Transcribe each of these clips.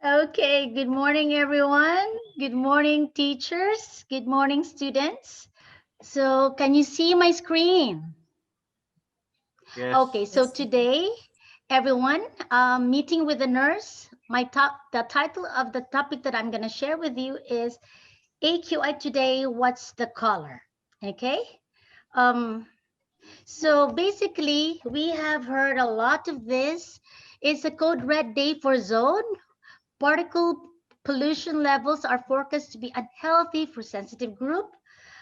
Okay, good morning, everyone. Good morning, teachers. Good morning, students. So, can you see my screen? Okay, Yes. so today, everyone, meeting with the nurse. The title of the topic that I'm going to share with you is AQI Today. What's the color? Okay. Um, so basically, we have heard a lot of this. It's a code red day for zone. Particle pollution levels are forecast to be unhealthy for sensitive group.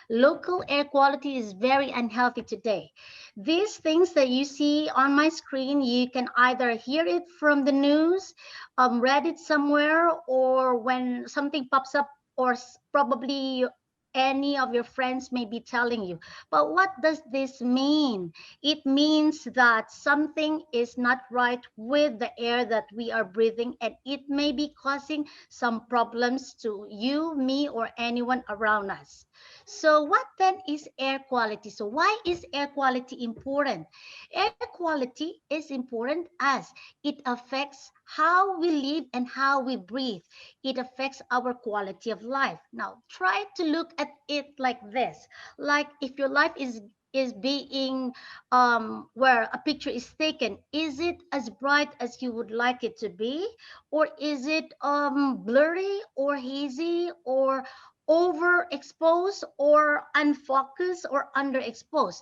Local air quality is very unhealthy today. These things that you see on my screen, you can either hear it from the news, read it somewhere, or when something pops up, or probably any of your friends may be telling you. But what does this mean? It means that something is not right with the air that we are breathing, and it may be causing some problems to you, me, or anyone around us. So, what then is air quality? So, why is air quality important? Air quality is important as it affects how we live and how we breathe. It affects our quality of life. Now, try to look at it like this: like if your life is being where a picture is taken, is it as bright as you would like it to be, or is it blurry or hazy or overexposed or unfocused or underexposed?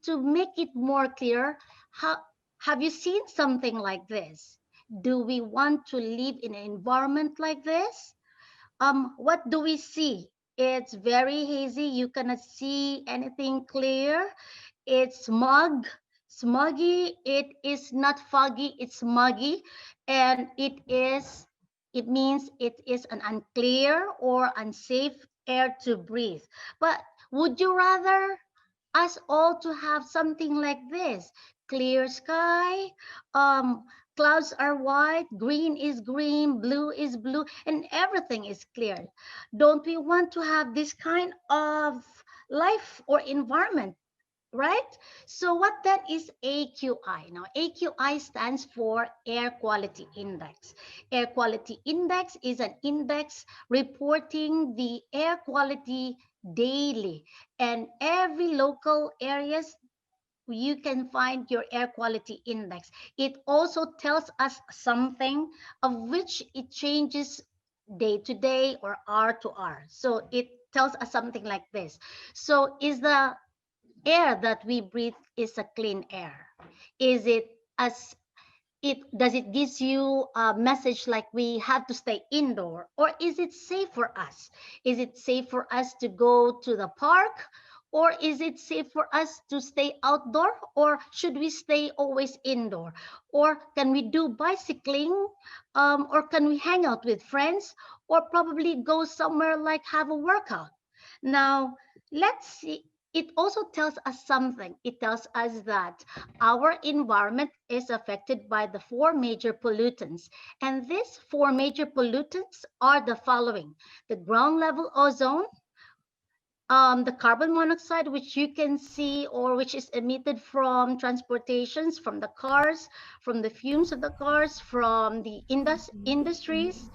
To make it more clear, how, have you seen something like this? Do we want to live in an environment like this? What do we see? It's very hazy. You cannot see anything clear. It's smoggy. It is not foggy. It's muggy, and it means it is an unclear or unsafe air to breathe. But would you rather us all to have something like this? Clear sky, um, clouds are white, green is green, blue is blue, and everything is clear. Don't we want to have this kind of life or environment? Right? So, what then is AQI? Now, AQI stands for Air Quality Index. Air Quality Index is an index reporting the air quality daily, and every local areas you can find your air quality index. It also tells us something of which it changes day to day or hour to hour. So it tells us something like this. So is the air that we breathe is a clean air? Is it as it does it gives you a message like we have to stay indoor, or is it safe for us? Is it safe for us to go to the park, or is it safe for us to stay outdoor, or should we stay always indoor? Or can we do bicycling, or can we hang out with friends, or probably go somewhere like have a workout? Now, let's see. It also tells us something. It tells us that our environment is affected by the four major pollutants. And these four major pollutants are the following: the ground level ozone, the carbon monoxide, which you can see or which is emitted from transportations, from the cars, from the fumes of the cars, from the industries.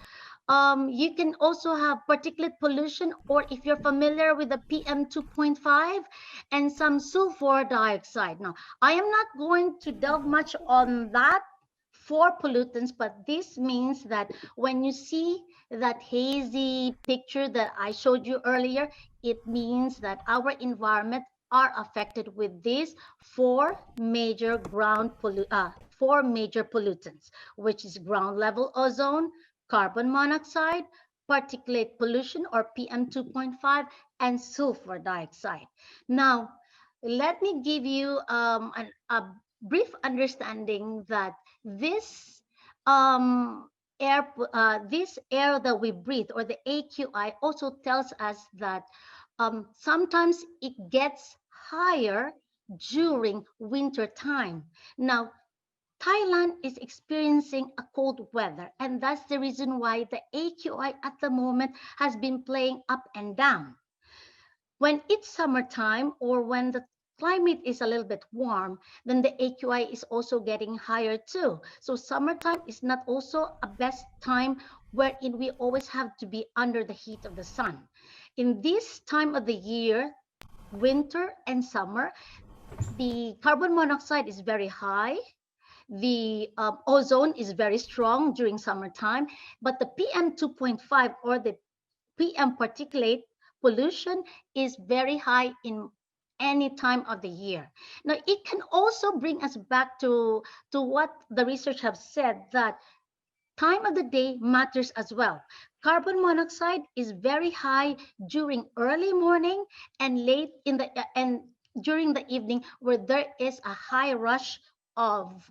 You can also have particulate pollution, or if you're familiar with the PM 2.5 and some sulfur dioxide. Now, I am not going to delve much on that for pollutants, but this means that when you see that hazy picture that I showed you earlier, it means that our environment are affected with these four major pollutants, which is ground level ozone, carbon monoxide, particulate pollution or PM 2.5, and sulfur dioxide. Now, let me give you a brief understanding that this this air that we breathe, or the AQI, also tells us that sometimes it gets higher during winter time. Now, Thailand is experiencing a cold weather, and that's the reason why the AQI at the moment has been playing up and down. When it's summertime, or when the climate is a little bit warm, then the AQI is also getting higher too. So summertime is not also a best time wherein we always have to be under the heat of the sun. In this time of the year, winter and summer, the carbon monoxide is very high. The ozone is very strong during summertime, but the PM 2.5 or the PM particulate pollution is very high in any time of the year. Now, it can also bring us back to what the research have said, that time of the day matters as well. Carbon monoxide is very high during early morning and late in the and during the evening, where there is a high rush of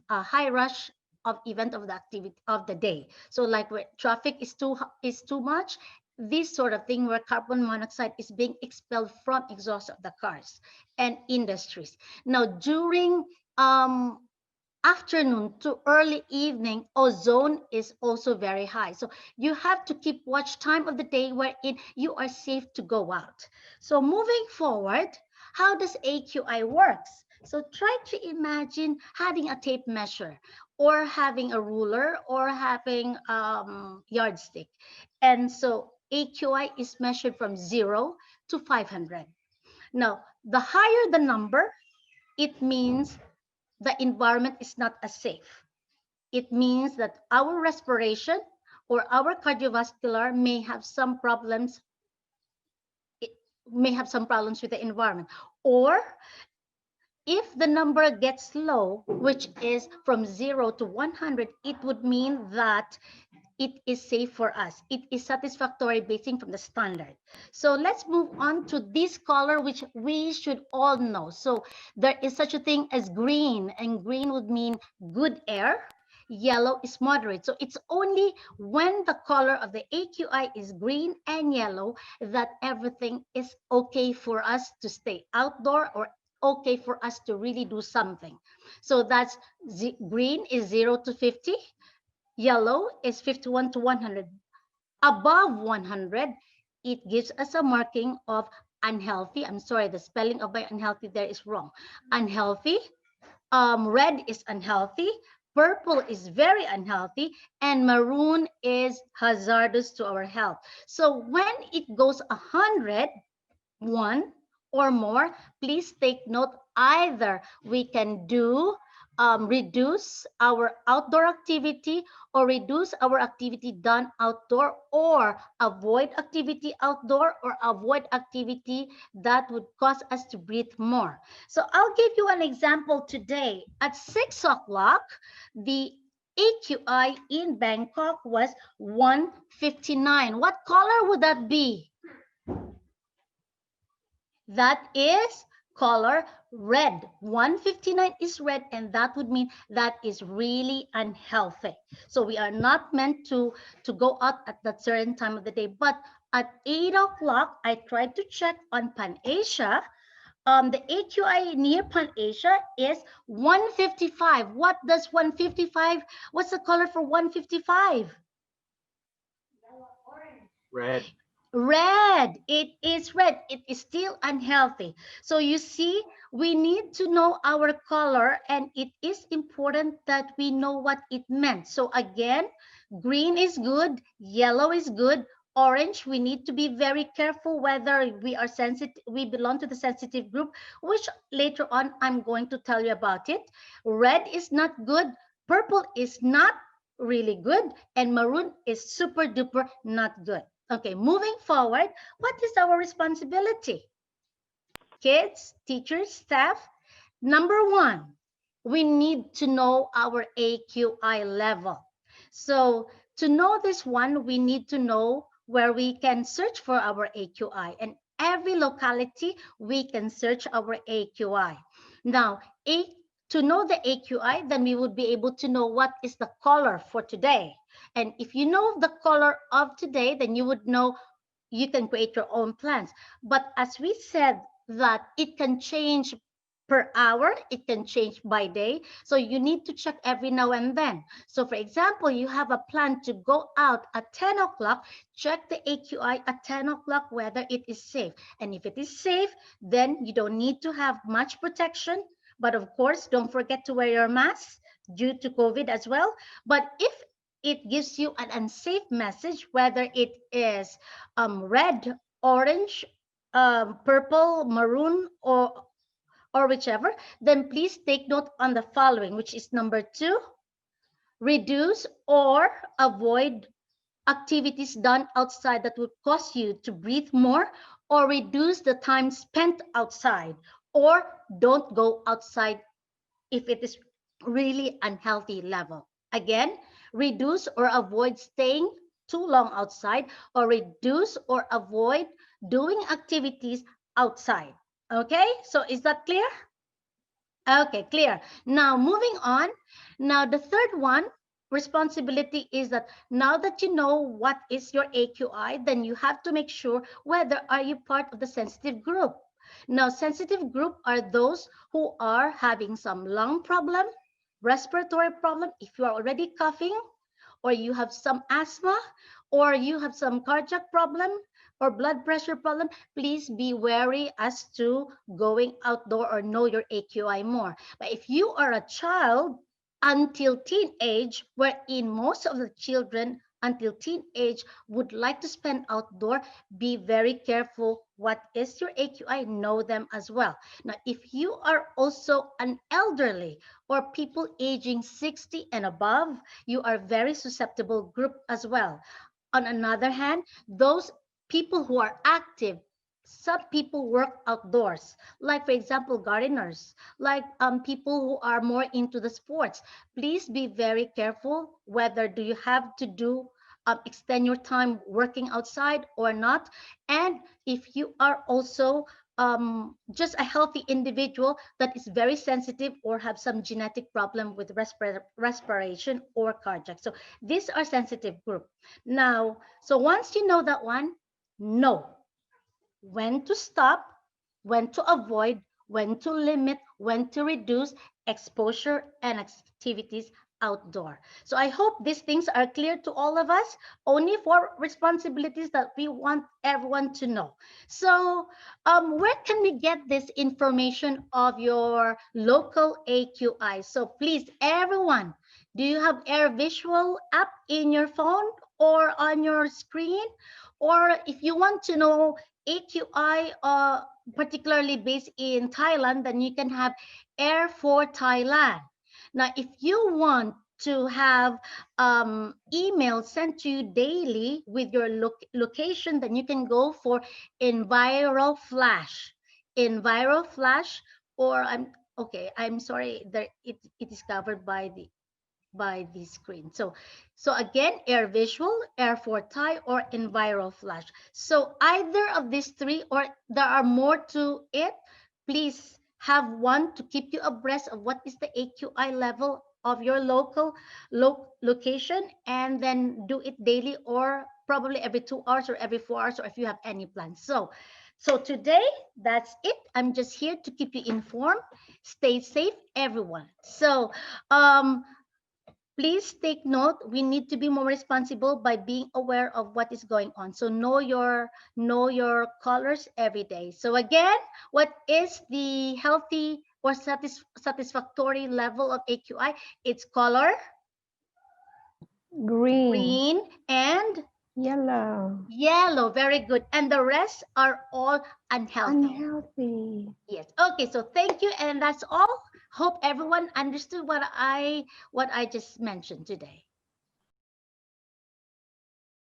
event of the activity of the day. So like where traffic is too much, this sort of thing where carbon monoxide is being expelled from exhaust of the cars and industries. Now during um afternoon to early evening, ozone is also very high. So you have to keep watch time of the day wherein you are safe to go out. So moving forward, how does AQI works? So try to imagine having a tape measure or having a ruler or having yardstick. And so AQI is measured from 0 to 500. Now, the higher the number, it means the environment is not as safe. It means that our respiration or our cardiovascular may have some problems. It may have some problems with the environment. Or if the number gets low, which is from 0 to 100, it would mean that it is safe for us. It is satisfactory basing from the standard. So let's move on to this color, which we should all know. So there is such a thing as green, and green would mean good air. Yellow is moderate. So it's only when the color of the AQI is green and yellow that everything is okay for us to stay outdoor or okay for us to really do something. So that's green is 0 to 50. Yellow is 51 to 100. Above 100, it gives us a marking of unhealthy. I'm sorry, the spelling of my unhealthy there is wrong. Unhealthy. Red is unhealthy. Purple is very unhealthy. And maroon is hazardous to our health. So when it goes 100, one or more, please take note, either we can do reduce our outdoor activity or reduce our activity done outdoor, or avoid activity outdoor or avoid activity that would cause us to breathe more. So I'll give you an example today. At 6 o'clock, the AQI in Bangkok was 159. What color would that be? That is color red. 159 is red, and that would mean that is really unhealthy. So we are not meant to go out at that certain time of the day. But at 8 o'clock, I tried to check on Pan Asia. The AQI near Pan Asia is 155. What does 155? What's the color for 155? Red. Red. It is red. It is still unhealthy. So you see, we need to know our color, and it is important that we know what it meant. So again, green is good, yellow is good, orange, we need to be very careful whether we are sensitive, we belong to the sensitive group, which later on I'm going to tell you about it. Red is not good, purple is not really good, and maroon is super duper not good. Okay, moving forward, what is our responsibility? Kids, teachers, staff. Number one, we need to know our AQI level. So to know this one, we need to know where we can search for our AQI. And every locality, we can search our AQI. Now, to know the AQI, then we would be able to know what is the color for today. And if you know the color of today, then you would know you can create your own plans. But as we said, that it can change per hour. It can change by day. So you need to check every now and then. So for example, you have a plan to go out at 10 o'clock, check the AQI at 10 o'clock whether it is safe. And if it is safe, then you don't need to have much protection. But of course, don't forget to wear your mask due to COVID as well. But if it gives you an unsafe message, whether it is red, orange, purple, maroon, or whichever, then please take note on the following, which is number 2, reduce or avoid activities done outside that would cause you to breathe more, or reduce the time spent outside, or don't go outside if it is really unhealthy level. Again, reduce or avoid staying too long outside, or reduce or avoid doing activities outside. Okay, so is that clear? Okay, clear. Now moving on. Now the third one, responsibility, is that now that you know what is your AQI, then you have to make sure whether are you part of the sensitive group. Now, sensitive group are those who are having some lung problem, respiratory problem, if you are already coughing, or you have some asthma, or you have some cardiac problem or blood pressure problem, please be wary as to going outdoor or know your AQI more. But if you are a child until teenage, wherein most of the children until teenage would like to spend outdoor, be very careful what is your AQI, know them as well. Now, if you are also an elderly or people aging 60 and above, you are very susceptible group as well. On another hand, those people who are active, some people work outdoors, like for example gardeners, like people who are more into the sports. Please be very careful whether do you have to do extend your time working outside or not. And if you are also just a healthy individual that is very sensitive or have some genetic problem with respiration or cardiac. So these are sensitive group. Now, so once you know that one, know when to stop, when to avoid, when to limit, when to reduce exposure and activities outdoor. So I hope these things are clear to all of us, only for responsibilities that we want everyone to know. So where can we get this information of your local AQI? So please, everyone, do you have Air Visual app in your phone or on your screen? Or if you want to know AQI, particularly based in Thailand, then you can have Air for Thailand. Now, if you want to have email sent to you daily with your location, then you can go for Enviro Flash. Enviro Flash, or I'm sorry, it is covered by the screen. So again, Air Visual, Air for Thai, or Enviro Flash. So either of these three, or there are more to it, please have one to keep you abreast of what is the AQI level of your local location, and then do it daily or probably every 2 hours or every 4 hours, or if you have any plans. So today, that's it. I'm just here to keep you informed. Stay safe, everyone. So please take note, we need to be more responsible by being aware of what is going on. So know your colors every day. So again, what is the healthy or satisfactory level of AQI? It's color, Green, green, and yellow, yellow. Very good. And the rest are all unhealthy. unhealthy. Yes. Okay, so thank you, and that's all. Hope everyone understood what I just mentioned today.